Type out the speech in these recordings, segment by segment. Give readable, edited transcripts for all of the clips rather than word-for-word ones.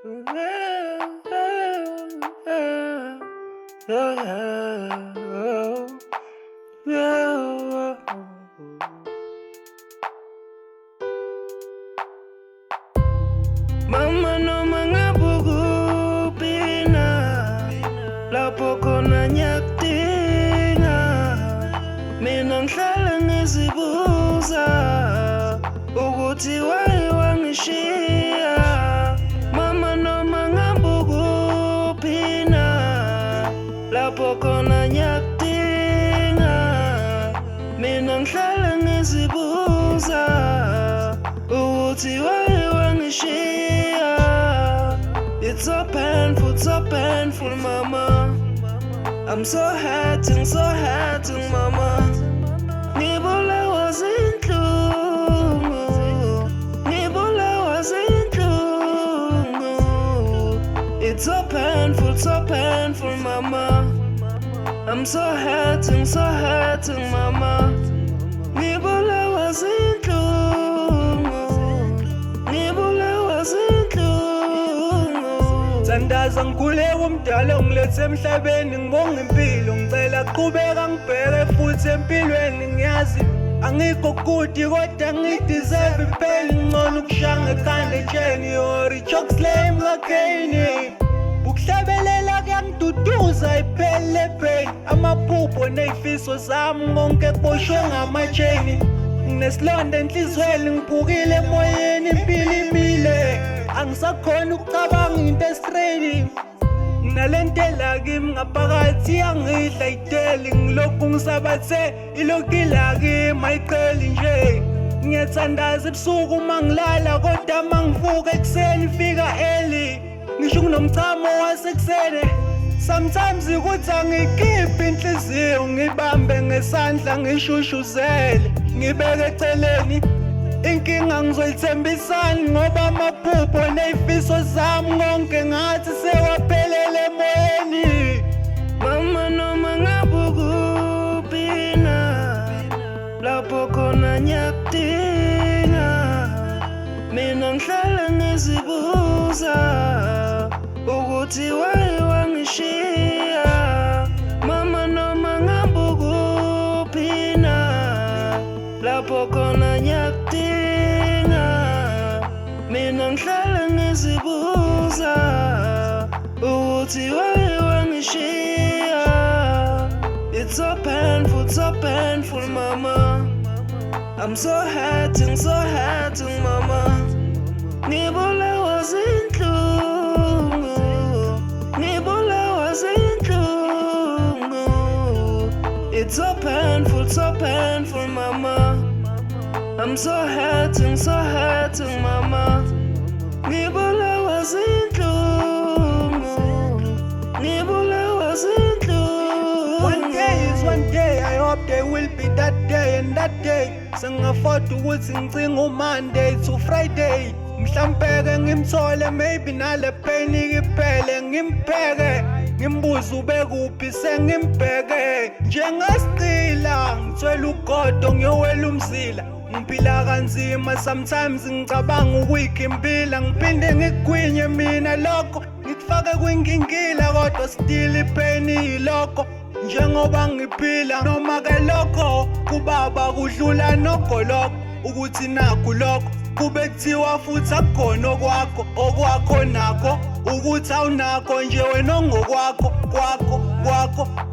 Mama noma ngabukupina lapho khona nyakudinga, mina ngihlala ngizibuza ukuthi why wangishiya. Mama noma ngabukupina lapho khona nyakudinga, mina ngihlala ngizibuza ukuthi why wangishiya. It's so painful, mama. I'm so hurting, mama. Ngibulewa zinhlungu, It's so painful, mama. I'm so hurting, mama. Ngibulewa zinhlungu, Sandaza ngikhule umdala ungilethe emhlabeni, ngibonga impilo, ngicela qhubeka ngibheke futhi empilweni. Ngiyazi angikho good kodwa ngideserve impela, ngcono ukushanga ekhanda etsheni or jokes lame ngakeni. Ukuhlabelela kuyangiduduza iphele pain, amaphupho nezifiso zami konke kuboshwe ngamacheni. Nginesilonda enhlizweni, ngiphukile emoyeni, impilo imile, angisakhona ukucabanga into estraight. Nginalentela kimi ngaphakathi yangidla iteli, ngilokhu ngisabathe ilokila kimi ayiqeli nje. Ngiyathandaza ebusuku uma ngilala, kodwa uma ngivuka ekuseni fika early, ngisho kunomchamo wasekuseni. Sometimes ukuthi angikhiphi inhliziyo, ngibambe ngesandla ngishushuzele, ngibeke eceleni inkinga ngizoyithembisani, ngoba amaphupho nezifiso zami konke ngathi sewaphelele emoyeni. Mama noma ngabukupina lapho khona nyakudinga, mina ngihlala ngizibuza ukuthi why wangishiya. Mama noma ngabukupina lapho khona nyakudinga, mina ngihlala ngizibuza ukuthi why wangishiya. It's so painful, mama. I'm so hurting, mama. Ngibulewa zinhlungu, It's so painful, mama. I'm so hurting, mama. Ngibulewa zinhlungu. One day, I hope there will be that day, and that day sengafort ukuthi ngicinga Monday to Friday. Mhlampeke ngimthole, maybe nale pain iphele, ngimbheke ngimbuze ubekuphi sengimbheke. Njengasicila ngithwele ugodo ngiyowela umzila, ngiphila kanzima sometimes ngicabanga ukuyikha impila, ngiphinde ngigwinye mina lokho ngikufake kwinkingila, kodwa still ipain ilokho njengoba ngiphila. Noma ke lokho kubaba kudlula nogoloko, ukuthi nakho lokho kube kuthiwa futhi akukhona okwakho nakho, ukuthi awunakho nje wena ongokwakho kwakho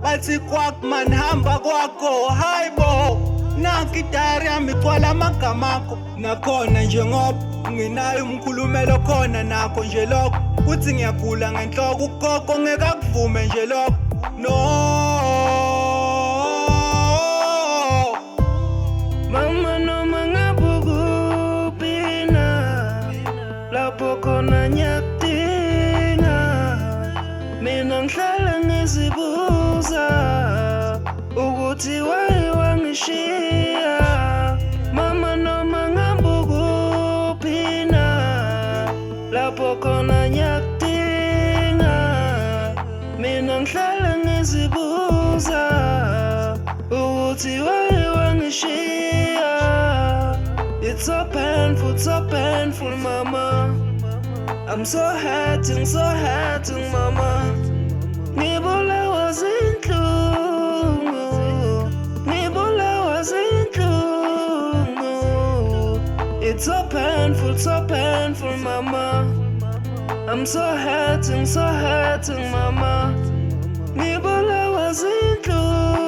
bathi kwakho man hamba kwakho. Hayibo, nakho idari yami igcwala amagama akho, nakhona njengoba nginayo umkhulumelo khona nakho nje lokho, kuthi ngiyagula ngenhloko ugogo ngeke akuvume nje lokho. No, mama noma ngabukupina lapho khona nyakudinga, mina ngihlala ngizibuza ukuthi why wangishiya. Mama noma ngabukupina lapho khona nyakudinga, mina ngihlala ngizibuza ukuthi why wangishiya. It's so painful, mama. I'm so hurting, mama. Ngibulawa zinhlungu, ngibulawa zinhlungu. It's so painful, mama. I'm so hurting, mama. Ngibulawa zinhlungu.